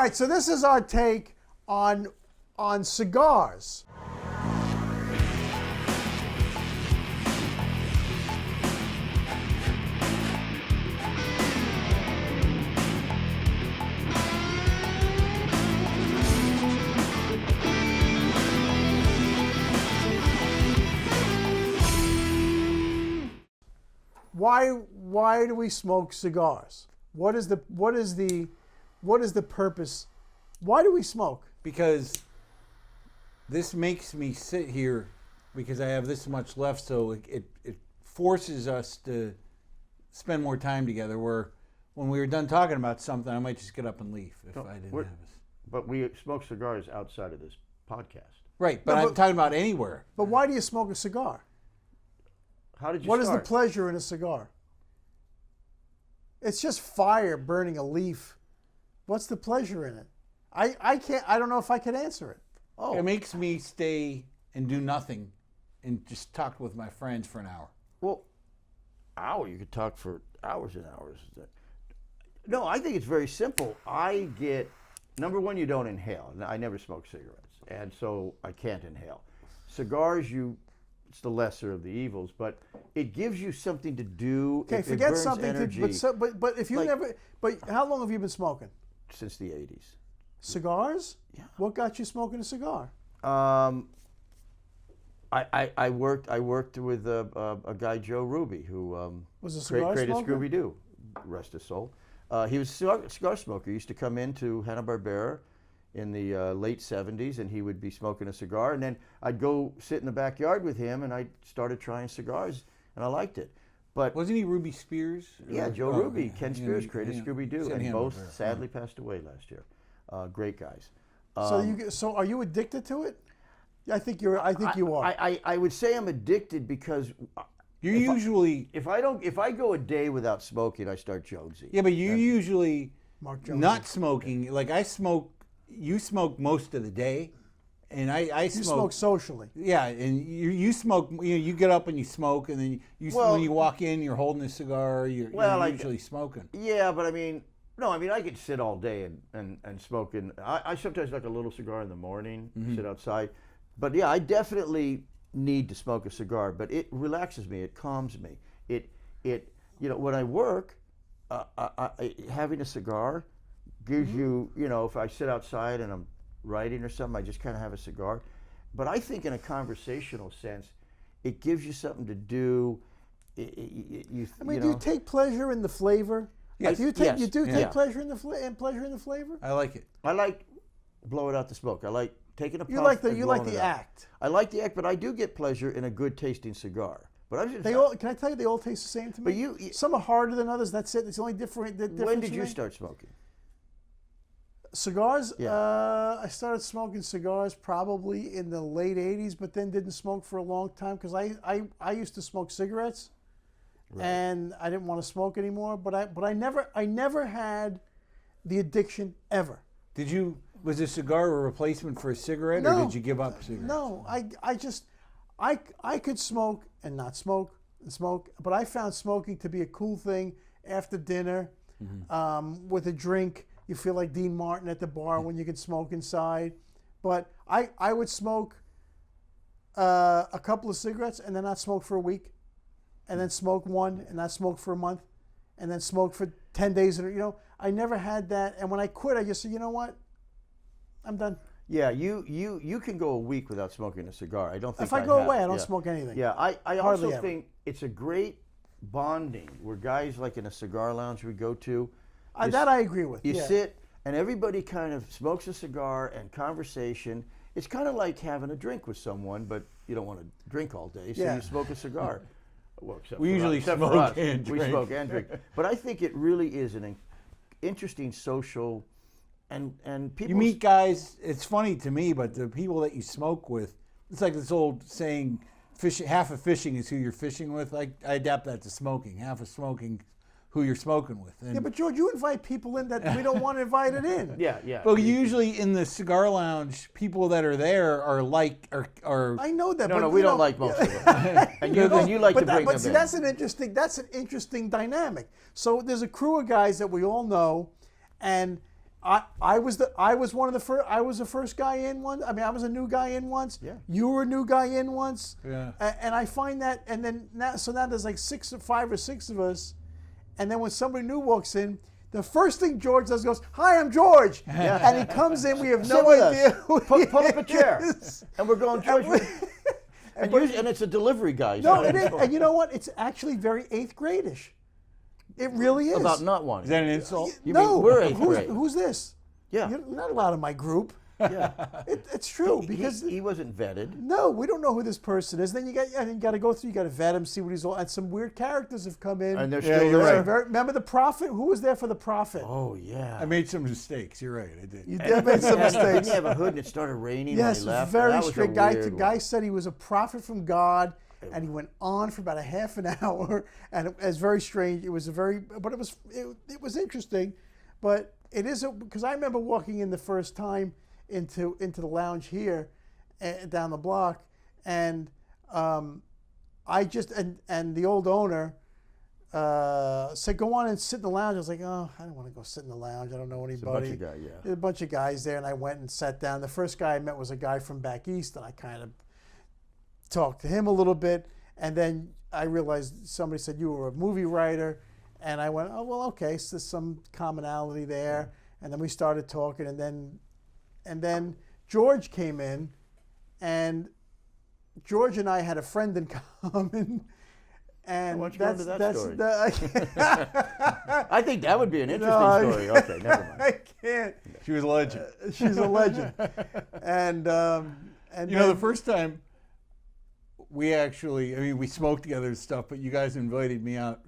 right, so this is our take on cigars. Why do we smoke cigars? What is the purpose? Why do we smoke? Because this makes me sit here because I have this much left, so it forces us to spend more time together. Where when we were done talking about something, I might just get up and leave if I didn't have this. But we smoke cigars outside of this podcast. Right, but I'm talking about anywhere. But why do you smoke a cigar? How did you What is start? the pleasure in a cigar? It's just fire burning a leaf. What's the pleasure in it? I don't know if I could answer it. Oh, It makes me stay and do nothing and just talk with my friends for an hour. well, hour. You could talk for hours and hours. No, I think it's very simple. Number one, you don't inhale. I never smoke cigarettes, and so I can't inhale. Cigars, it's the lesser of the evils, but it gives you something to do. Okay, it forget burns something. energy But if you never. But how long have you been smoking? since the 80s. Cigars? Yeah. What got you smoking a cigar? I worked with a guy, Joe Ruby, who Was a cigar created smoker? Scooby-Doo, rest his soul. He was a cigar smoker. He used to come into Hanna-Barbera in the late 70s, and he would be smoking a cigar, and then I'd go sit in the backyard with him, and I started trying cigars, and I liked it. But Wasn't he Ruby Spears? yeah, Joe Ruby, Ken Spears created Scooby-Doo, Sent and him both over there. sadly passed away last year. Great guys. So are you addicted to it? I think you are. I would say I'm addicted because You usually, if I go a day without smoking, I start jonesing. yeah, but you usually Mark Jones. not smoking. Like I smoke, you smoke most of the day, and I You smoke. smoke socially. Yeah, and you smoke. You get up and you smoke, and then when you walk in, you're holding a cigar. You're usually smoking. Yeah, but I mean, I could sit all day and smoke. And I sometimes like a little cigar in the morning, sit outside. But yeah, I definitely need to smoke a cigar. But it relaxes me. It calms me. When I work, having a cigar gives you, if I sit outside and I'm writing or something, I just kind of have a cigar. But I think in a conversational sense, it gives you something to do. Do you take pleasure in the flavor? Yes. Do you take Yeah. pleasure in the flavor? I like it. I like blowing out the smoke. I like taking a puff. You like and blowing the it out. act. I like the act, but I do get pleasure in a good tasting cigar. But I just, Can I tell you they all taste the same to me? But some are harder than others. That's it. It's the only different. when did you start smoking? Cigars? Yeah. I started smoking cigars probably in the late '80s, but then didn't smoke for a long time because I used to smoke cigarettes, and I didn't want to smoke anymore. But I never had the addiction ever. Was a cigar a replacement for a cigarette, or did you give up cigarettes? No, I could smoke and not smoke and smoke, but I found smoking to be a cool thing after dinner, with a drink. You feel like Dean Martin at the bar when you can smoke inside. But I would smoke a couple of cigarettes and then not smoke for a week, and then smoke one and not smoke for a month, and then smoke for 10 days. I never had that. And when I quit, I just said, you know what? I'm done. Yeah, you can go a week without smoking a cigar. I don't think If I go away, I don't smoke anything. Yeah, I Hardly also ever. think it's a great bonding where guys like in a cigar lounge we go to. That I agree with. You yeah. sit and everybody kind of smokes a cigar and conversation. It's kind of like having a drink with someone, but you don't want to drink all day, so Yeah. you smoke a cigar. Well, We usually except for smoke us. and We drink. smoke and drink. But I think it really is an interesting social, and people. You meet guys. It's funny to me, but the people that you smoke with, it's like this old saying: half of fishing is who you're fishing with. I adapt that to smoking. Half of smoking, who you're smoking with. And Yeah, but George, you invite people in that we don't want to invite it in. Yeah. Well, usually in the cigar lounge, people that are there are I know that. No, but we don't like most of them. and you like to bring but them see, in. that's an interesting dynamic. So there's a crew of guys that we all know, and I was one of the first. I was the first guy in once. I mean, I was a new guy in once. Yeah. You were a new guy in once. Yeah. And I find that, and then now there's like 5 or 6 of us, and then when somebody new walks in, the first thing George does goes, "Hi, I'm George," and he comes in. We have Sit no with idea. us. Who Pull he up a chair, is. and we're going, George. And it's a delivery guy. He's No, not it in is, the and you know what? It's actually very 8th gradish. It really is. about not wanting. Is that an insult? You no, mean we're 8th grade? who's this? Yeah. You're not allowed in my group. Yeah. It's true because he wasn't vetted. no, we don't know who this person is. Then you got to go through. You got to vet him, see what he's all. And some weird characters have come in. And they're Yeah, still you're there. right. Remember the prophet? Who was there for the prophet? Oh yeah. I made some mistakes. You're right. I did. You did make some Didn't mistakes. he have a hood and it started raining Yes, when he left? very That was a strict guy. The weird guy one. said he was a prophet from God, and he went on for about a half an hour, and it was very strange. It was but it was interesting, but it is because I remember walking in the first time into the lounge here, down the block, and I just and the old owner said, "Go on and sit in the lounge." I was like, "Oh, I don't want to go sit in the lounge. I don't know anybody." a bunch of guys, yeah. There's a bunch of guys there, and I went and sat down. The first guy I met was a guy from back east, and I kind of talked to him a little bit, and then I realized somebody said you were a movie writer, and I went, "Oh well, okay, so there's some commonality there." And then we started talking, and then George came in, and George and I had a friend in common. And Why don't you go into that story? I I think that would be an interesting story. Okay, never mind. I can't. She was a legend. She's a legend. And You know, the first time we smoked together and stuff, but you guys invited me out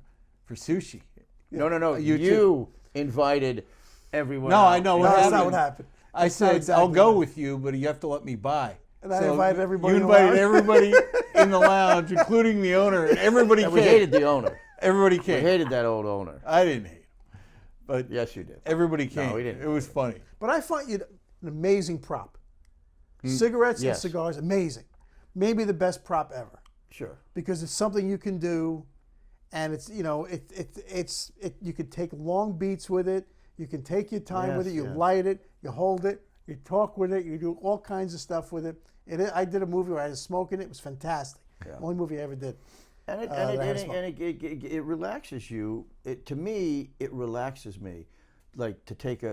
for sushi. No. You You invited everyone. No, out. I know no, what that's happened. not what happened. I That's not said, exactly I'll go what with you, but you have to let me buy. And I invited everybody You in the invited lounge. everybody in the lounge, including the owner, and everybody And came. we hated the owner. Everybody We came. hated that old owner. I didn't hate him, but Yes, you did. everybody came. we didn't. It was funny. But I find you an amazing prop. Cigarettes Yes. and cigars, amazing. Maybe the best prop ever. Sure. Because it's something you can do, and it's you can take long beats with it. You can take your time with it. Yes, You yes. light it. You hold it. You talk with it. You do all kinds of stuff with it. I did a movie where I was smoking it. It was fantastic. Yeah. Only movie I ever did. And it relaxes you. To me, it relaxes me, like to take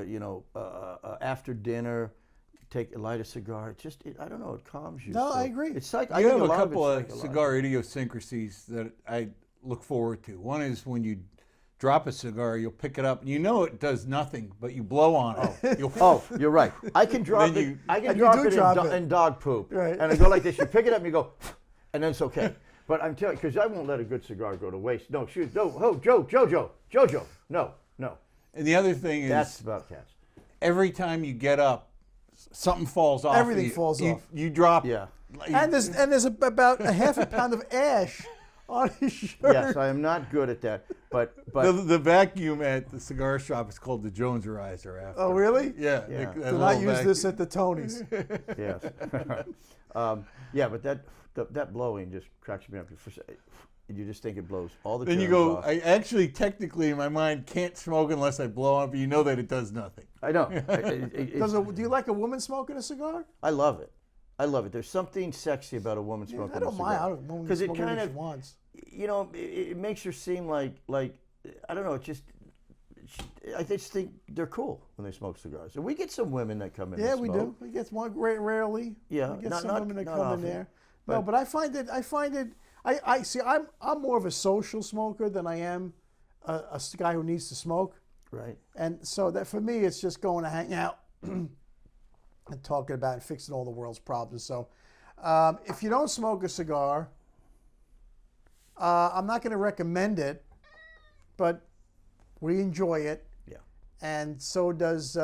after dinner, light a cigar. I don't know. It calms you. No, I agree. It's like You have a couple of cigar idiosyncrasies that I look forward to. One is when you drop a cigar, you'll pick it up, and you know it does nothing, but you blow on it. Oh, you're right. I can drop Then it. I can and you drop do it, drop in, it. in dog poop, Right. and I go like this. You pick it up and you go, and then it's okay. But I'm telling you, because I won't let a good cigar go to waste. No, shoot, no, Jojo, no. And the other thing is, That's about cats. every time you get up, something falls off. Everything you. falls off. You drop. Yeah. And there's about a half a pound of ash on his shirt. Yes, I am not good at that. But The vacuum at the cigar shop is called the Joneserizer. After. Oh, really? Yeah. Yeah. Do not use this at the Tonys. yes, yeah, but that blowing just cracks me up. You just think it blows all the. Then you germs go. off. I actually, technically, in my mind, can't smoke unless I blow on it, but you know that it does nothing. I know. Do you like a woman smoking a cigar? I love it. I love it. There's something sexy about a woman smoking I don't a mind. cigar. I don't mind 'Cause it smoking kind what of- she wants. It makes her seem like I don't know. I just think they're cool when they smoke cigars. And we get some women that come in. Yeah, and we smoke. do. We get one rarely. Yeah, we get not- some not- women that not come in often, there. No, but I find it. I see. I'm more of a social smoker than I am a guy who needs to smoke. Right. And so that for me, it's just going to hang out and talking about and fixing all the world's problems. So if you don't smoke a cigar, I'm not going to recommend it, but we enjoy it. Yeah. And so does,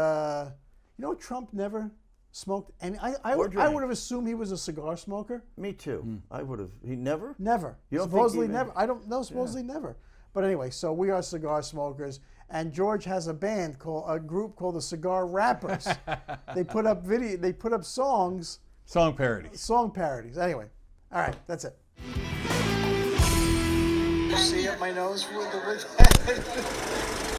Trump never smoked any. I Or would drank. have assumed he was a cigar smoker. Me too. I would have. He never. Never. You don't think supposedly even- never. I don't know. Supposedly never. But anyway, so we are cigar smokers, and George has a group called the Cigar Rappers. They put up songs, Song parodies. song parodies. Anyway, all right, that's it. See up my nose with the